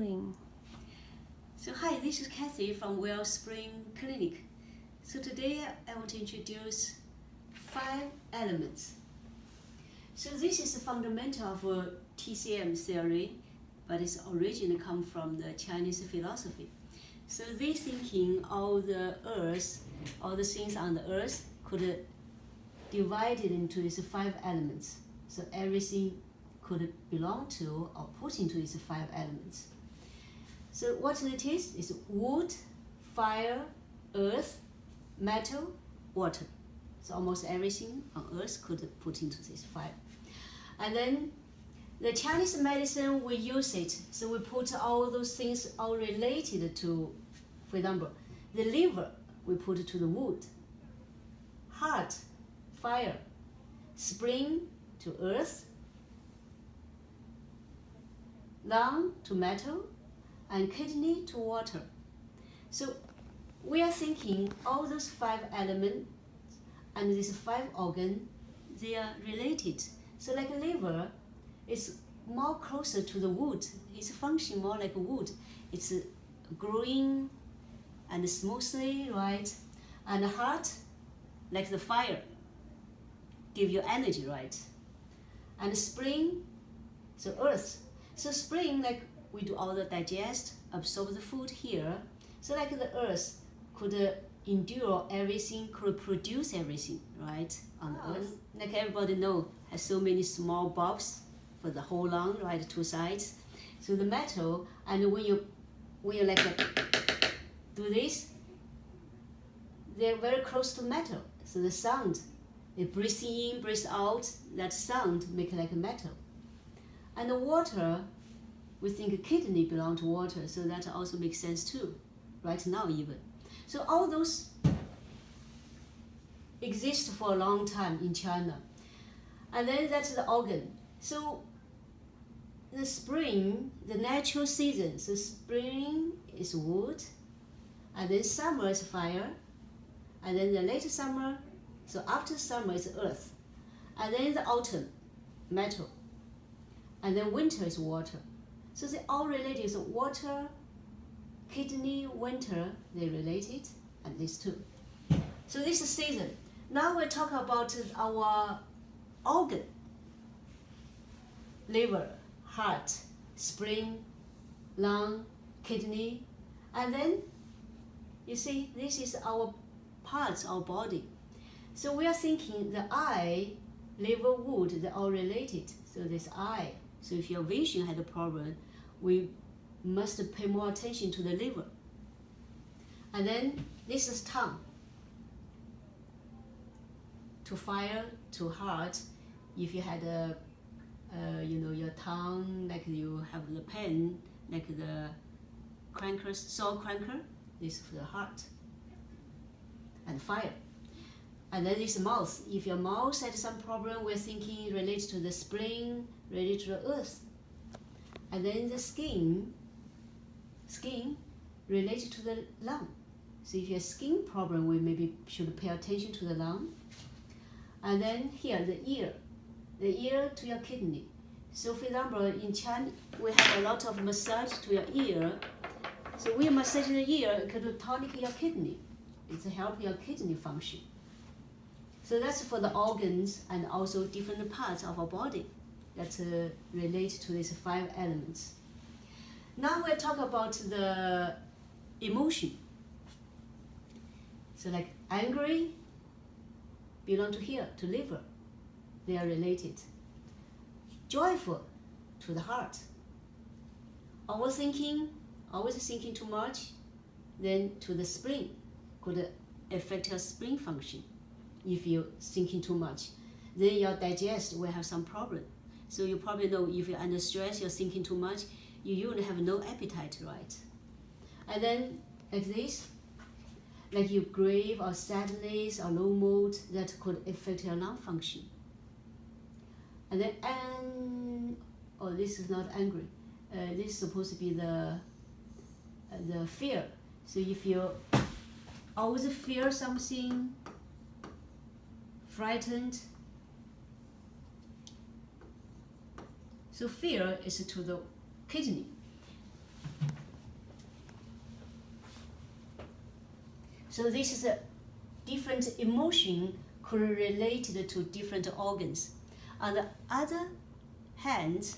So hi, this is Kathy from Wellspring Clinic. So today I want to introduce 5 elements. So this is the fundamental of TCM theory, but it's originally come from the Chinese philosophy. So they thinking all the earth, all the things on the earth could divide it into these 5 elements. So everything could belong to or put into these 5 elements. So what it is wood, fire, earth, metal, water. So almost everything on earth could put into these 5. And then the Chinese medicine, we use it. So we put all those things all related to, for example, the liver, we put it to the wood. Heart, fire. Spring to earth. Lung to metal. And kidney to water. So we are thinking all those 5 elements and these 5 organs, they are related. So like a liver is more closer to the wood. It's functioning more like wood. It's growing and smoothly, right? And the heart, like the fire, give you energy, right? And spring, so earth. So spring, like we do all the digest, absorb the food here. So like the earth could endure everything, could produce everything, right, on the earth. Like everybody know, has so many small bulbs for the whole lung, right, 2 sides. So the metal, and when you like do this, they're very close to metal. So the sound, it breathes in, breathes out, that sound make like metal. And the water, we think kidney belong to water, so that also makes sense too, right now even. So all those exist for a long time in China. And then that's the organ. So the spring, the natural season, so spring is wood, and then summer is fire, and then the late summer, so after summer is earth, and then the autumn, metal, and then winter is water. So they all related. So water, kidney, winter, they related, and these 2. So this is season. Now we talk about our organ. Liver, heart, spring, lung, kidney, and then you see this is our parts, our body. So we are thinking the eye, liver, wood, they're all related. So this eye. So if your vision had a problem, we must pay more attention to the liver. And then this is tongue. To fire, to heart. If you had your tongue, like you have the pain, like the cracker, salt cracker, this is for the heart. And fire. And then this mouth. If your mouth had some problem, we're thinking related to the spring, related to the earth. And then the skin related to the lung. So if you have skin problem, we maybe should pay attention to the lung. And then here, the ear to your kidney. So for example, in China, we have a lot of massage to your ear. So we massage the ear, it could tonic your kidney. It's help your kidney function. So that's for the organs and also different parts of our body that relate to these 5 elements. Now we'll talk about the emotion. So like angry belong to here, to liver. They are related. Joyful to the heart. Always thinking too much, then to the spleen, could affect your spleen function. If you're thinking too much, then your digest will have some problem. So you probably know if you're under stress, you're thinking too much, you usually have no appetite, right? And then like this, like you grieve or sadness or low mood, that could affect your lung function. And then, this is not angry. This is supposed to be the fear. So if you always fear something, frightened, so fear is to the kidney. So this is a different emotion correlated to different organs. On the other hand,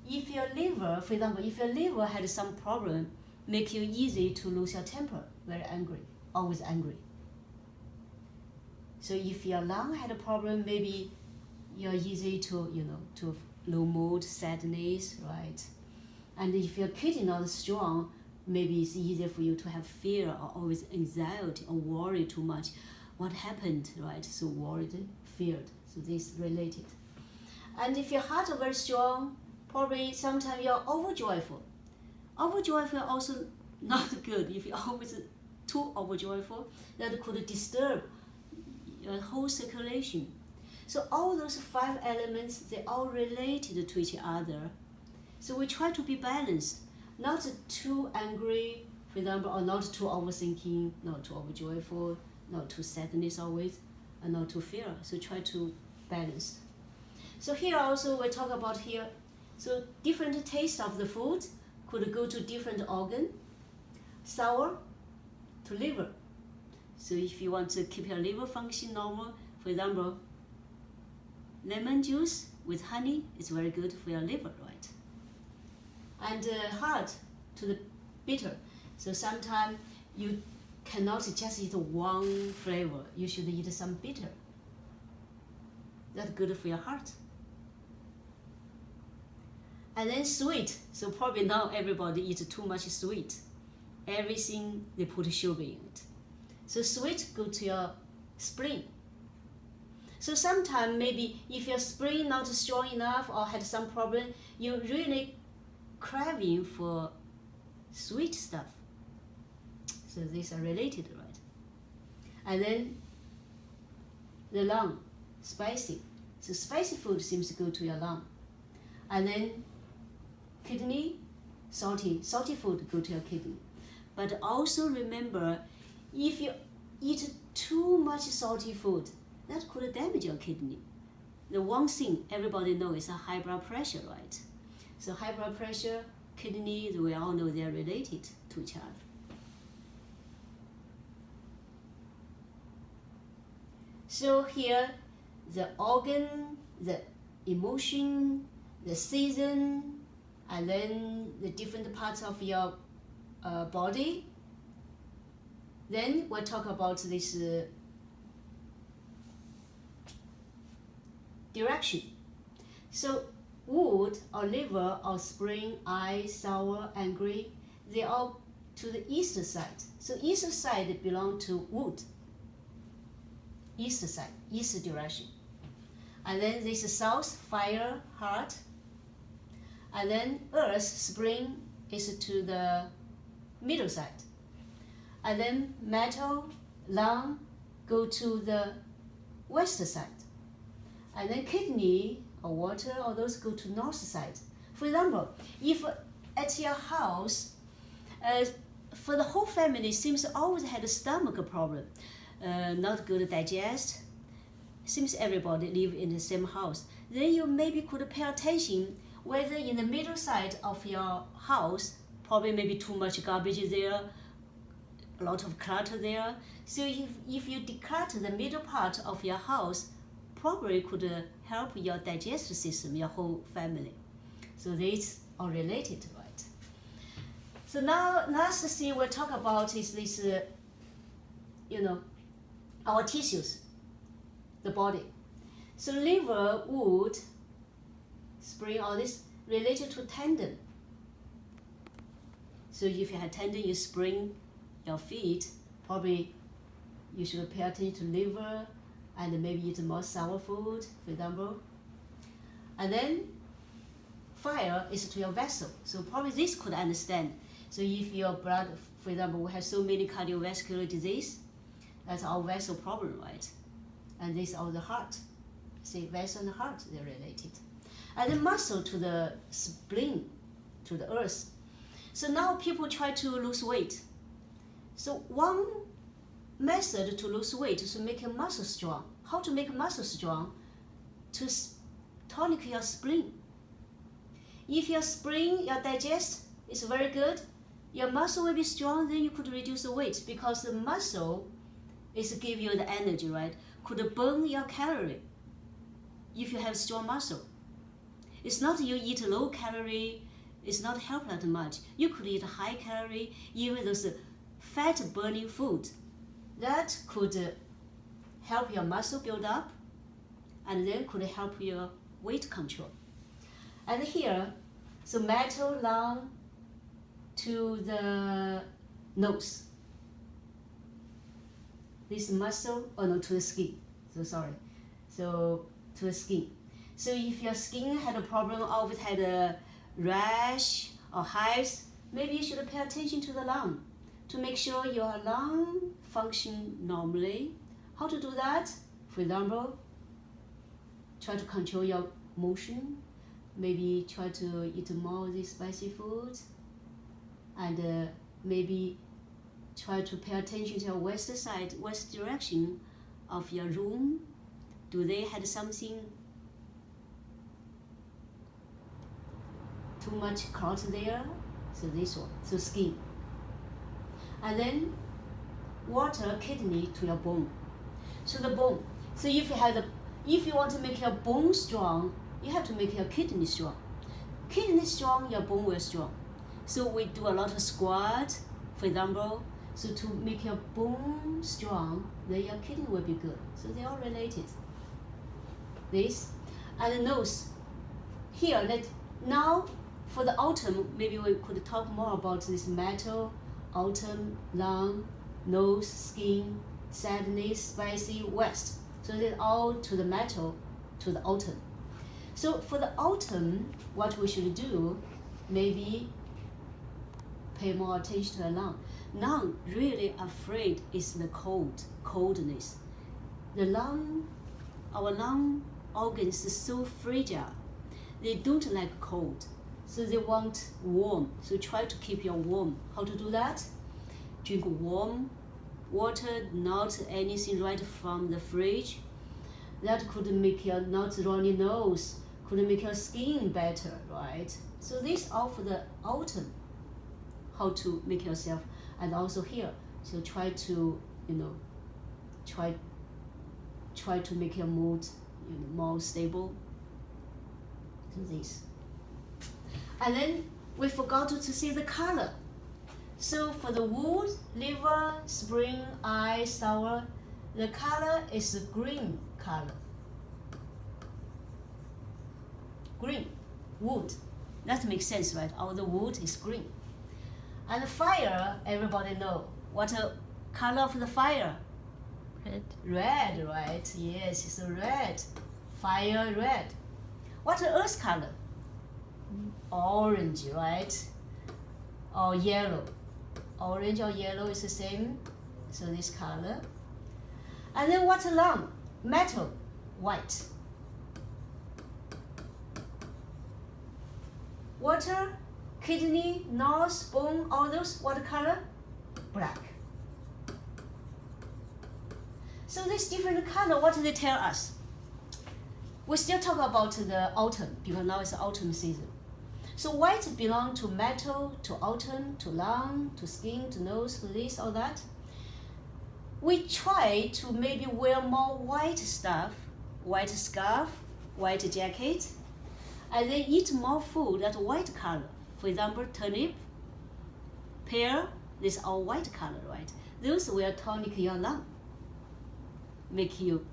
if your liver, for example, if your liver had some problem, make you easy to lose your temper, very angry, always angry. So if your lung had a problem, maybe you're easy to, to low mood, sadness, right? And if your kidney not strong, maybe it's easier for you to have fear or always anxiety or worry too much. What happened, right? So worried, feared. So this is related. And if your heart is very strong, probably sometimes you're overjoyful. Overjoyful also not good. If you're always too overjoyful, that could disturb your whole circulation. So all those 5 elements, they all related to each other. So we try to be balanced, not too angry, for example, or not too overthinking, not too overjoyful, not too sadness always, and not too fear. So try to balance. So here also we talk about here, so different taste of the food could go to different organ. Sour to liver. So if you want to keep your liver function normal, for example, lemon juice with honey is very good for your liver, right? And hard to the bitter. So sometimes you cannot just eat one flavor. You should eat some bitter. That's good for your heart. And then sweet. So probably now everybody eats too much sweet. Everything they put sugar in it. So sweet go to your spleen. So sometimes maybe if your spleen not strong enough or had some problem, you really craving for sweet stuff. So these are related, right? And then the lung, spicy. So spicy food seems to go to your lung. And then kidney, salty food go to your kidney. But also remember, if you eat too much salty food, that could damage your kidney. The one thing everybody knows is a high blood pressure, right? So high blood pressure, kidney, we all know they're related to each other. So here, the organ, the emotion, the season, and then the different parts of your body. Then we'll talk about this direction. So wood or liver or spring, eye, sour, angry, they are to the east side. So east side belong to wood. East side, east direction. And then this is south, fire, heart. And then earth, spring, is to the middle side. And then metal, lung, go to the west side. And then kidney or water, all those go to north side. For example, if at your house, for the whole family seems always had a stomach problem, not good to digest, seems everybody live in the same house, then you maybe could pay attention whether in the middle side of your house, probably maybe too much garbage there, a lot of clutter there. So if you declutter the middle part of your house, probably could help your digestive system, your whole family. So these are related, right? So now last thing we'll talk about is this, our tissues, the body. So liver, wood, spring, all this related to tendon. So if you have tendon, you sprain your feet, probably you should pay attention to liver and maybe eat more sour food, for example. And then fire is to your vessel. So probably this could understand. So if your blood, for example, we have so many cardiovascular disease, that's our vessel problem, right? And this is all the heart. See, vessel and heart, they're related. And the muscle to the spleen, to the earth. So now people try to lose weight. So one method to lose weight is to make your muscle strong. How to make muscle strong? To tonic your spleen. If your spleen, your digest is very good, your muscle will be strong, then you could reduce the weight because the muscle is give you the energy, right? Could burn your calorie if you have strong muscle. It's not you eat low calorie, it's not help that much. You could eat high calorie, even those fat burning food. That could help your muscle build up and then could help your weight control. And here, so metal lung to the nose. This muscle, oh no, to the skin. So sorry. So to the skin. So if your skin had a problem or it had a rash or hives, maybe you should pay attention to the lung to make sure your lung function normally. How to do that? For example, try to control your motion. Maybe try to eat more of these spicy foods, and maybe try to pay attention to your west side, west direction of your room. Do they have something too much cloth there? So this one, so skin. And then water, kidney to your bone. So the bone. So if you want to make your bone strong, you have to make your kidney strong. Kidney strong, your bone will strong. So we do a lot of squat, for example. So to make your bone strong, then your kidney will be good. So they are related. This and the nose. Here, now for the autumn, maybe we could talk more about this metal, autumn, lung, nose, skin, sadness, spicy, west. So they're all to the metal, to the autumn. So for the autumn, what we should do, maybe pay more attention to the lung. Lung really afraid is the coldness. The lung, our lung organs is so fragile. They don't like cold, so they want warm. So try to keep your warm. How to do that? Drink warm water, not anything right from the fridge. That could make your not runny nose, could make your skin better, right? So this all for the autumn, how to make yourself, and also here, so try to, try to make your mood, more stable. So this. And then we forgot to see the color. So for the wood, liver, spring, eye, sour, the color is green color. Green, wood. That makes sense, right? All the wood is green. And fire, everybody know. What the color of the fire? Red. Red, right? Yes, it's red. Fire, red. What the earth color? Orange, right? Or yellow. Orange or yellow is the same. So this color. And then what the lung? Metal, white. Water, kidney, nose, bone, all those, what color? Black. So this different color, what do they tell us? We still talk about the autumn, because now it's autumn season. So white belong to metal, to autumn, to lung, to skin, to nose, to this, all that. We try to maybe wear more white stuff, white scarf, white jacket, and then eat more food that white color. For example, turnip, pear, this all white color, right? Those will tonic your lung, make you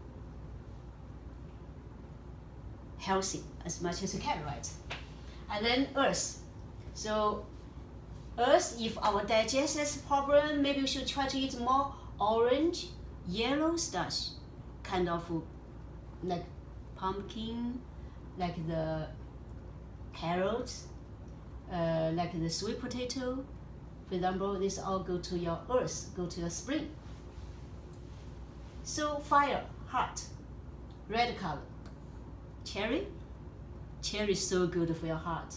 healthy as much as you can, right? And then earth. So earth, if our digestion has problem, maybe we should try to eat more orange, yellow stuff, kind of like pumpkin, like the carrots, like the sweet potato. For example, this all go to your earth, go to your spring. So fire, heart, red color. Cherry, cherry is so good for your heart.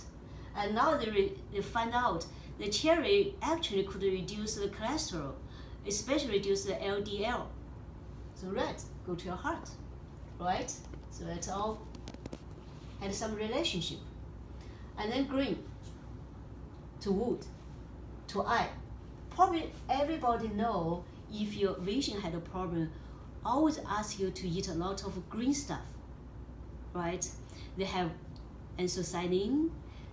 And now they find out the cherry actually could reduce the cholesterol, especially reduce the LDL. So red, go to your heart, right? So that's all had some relationship. And then green, to wood, to eye. Probably everybody know if your vision had a problem, always ask you to eat a lot of green stuff, right? They have anthocyanin,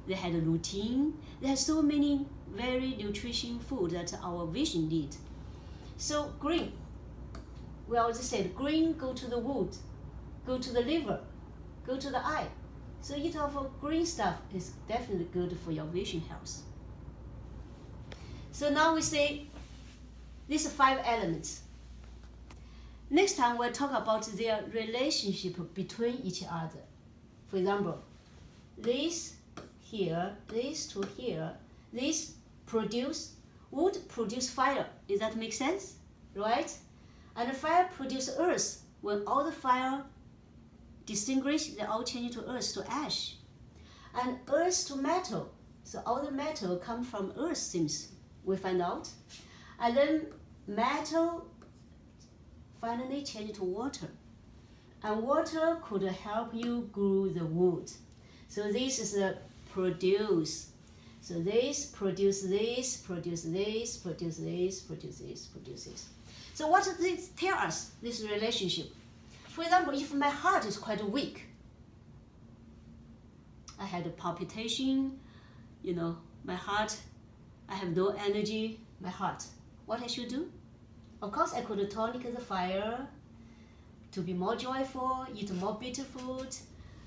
they had lutein, they have so many very nutritious food that our vision need. So green, we always said green go to the wood, go to the liver, go to the eye. So eat of green stuff is definitely good for your vision health. So now we say these 5 elements. Next time we'll talk about their relationship between each other. For example, this here, this to here, this wood produce fire. Does that make sense? Right? And the fire produce earth. When all the fire distinguish, they all change to earth, to ash. And earth to metal. So all the metal come from earth, seems we find out. And then metal finally change to water. And water could help you grow the wood. So this is a produce. So this produce this, produce this, produce this, produce this, produce this. So what does this tell us, this relationship? For example, if my heart is quite weak, I had a palpitation, my heart, I have no energy, my heart. What I should do? Of course, I could tonic the fire to be more joyful, eat more bitter food,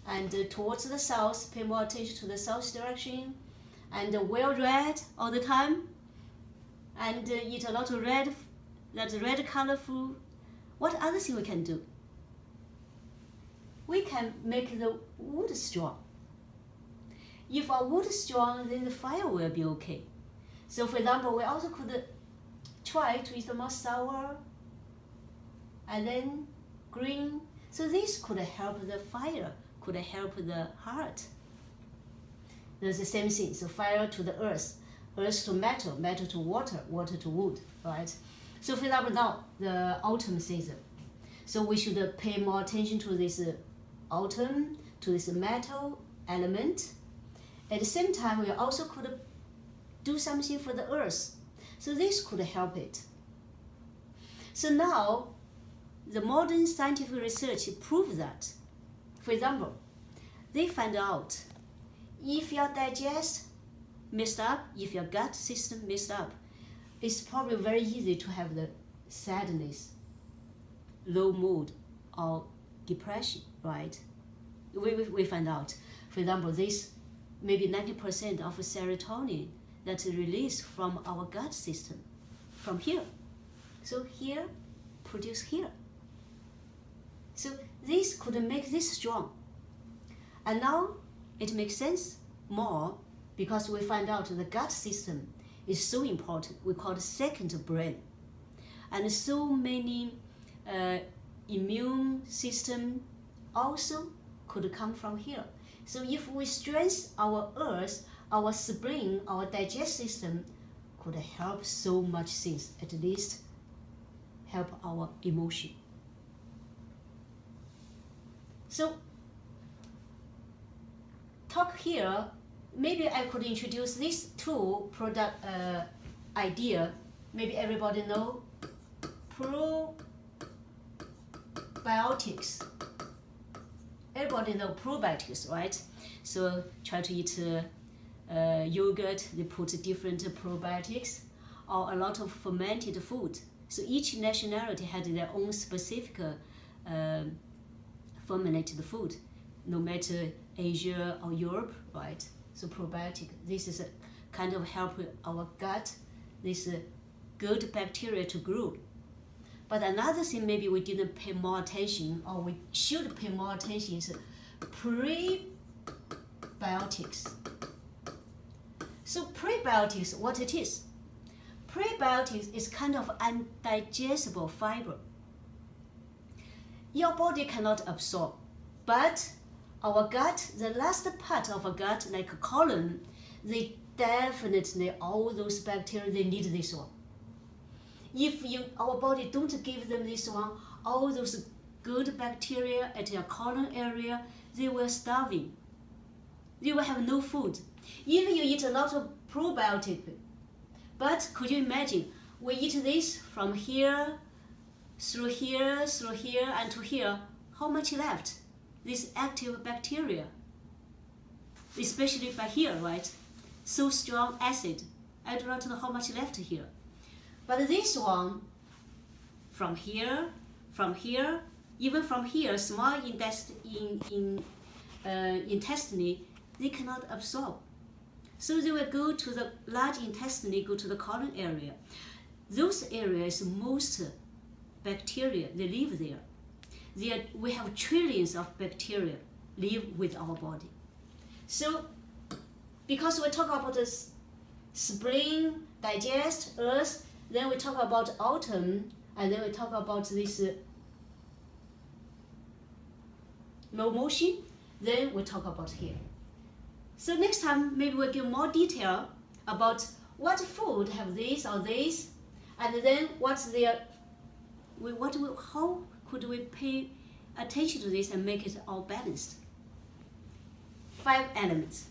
and towards the south, pay more attention to the south direction, and well read all the time, and eat a lot of red color food. What other thing we can do? We can make the wood strong. If our wood is strong, then the fire will be okay. So for example, we also could try to eat more sour and then green. So this could help the fire, could help the heart. There's the same thing. So fire to the earth, earth to metal, metal to water, water to wood, right? So for example, now the autumn season. So we should pay more attention to this autumn, to this metal element. At the same time, we also could do something for the earth. So this could help it. So now, the modern scientific research proves that. For example, they find out if your digest messed up, if your gut system messed up, it's probably very easy to have the sadness, low mood, or depression, right? We find out. For example, this maybe 90% of serotonin that's released from our gut system, from here. So here, produce here. So this could make this strong. And now it makes sense more because we find out the gut system is so important. We call it second brain. And so many immune system also could come from here. So if we strengthen our earth, our spleen, our digestive system could help so much things, at least help our emotion. So talk here, maybe I could introduce these 2 product idea. Maybe everybody know probiotics. Everybody know probiotics, right? So try to eat yogurt, they put different probiotics, or a lot of fermented food. So each nationality had their own specific fermented food, no matter Asia or Europe, right? So probiotic, this is a kind of help our gut, this good bacteria to grow. But another thing maybe we didn't pay more attention, or we should pay more attention, is prebiotics. So prebiotics, what it is? Prebiotics is kind of undigestible fiber. Your body cannot absorb, but our gut, the last part of our gut, like colon, they definitely, all those bacteria, they need this one. If our body don't give them this one, all those good bacteria at your colon area, they will starving. They will have no food. Even you eat a lot of probiotic, But could you imagine, we eat this from here, through here, and to here, how much left? This active bacteria, especially by here, right? So strong acid. I do not know how much left here. But this one, from here, even from here, small intestine, they cannot absorb. So they will go to the large intestine, go to the colon area. Those areas, most bacteria, they live there. We have trillions of bacteria live with our body. So, because we talk about the spring, digest, earth, then we talk about autumn, and then we talk about this no motion, then we talk about here. So next time, maybe we'll give more detail about what food have this or this, and then what's their, how could we pay attention to this and make it all balanced? 5 elements.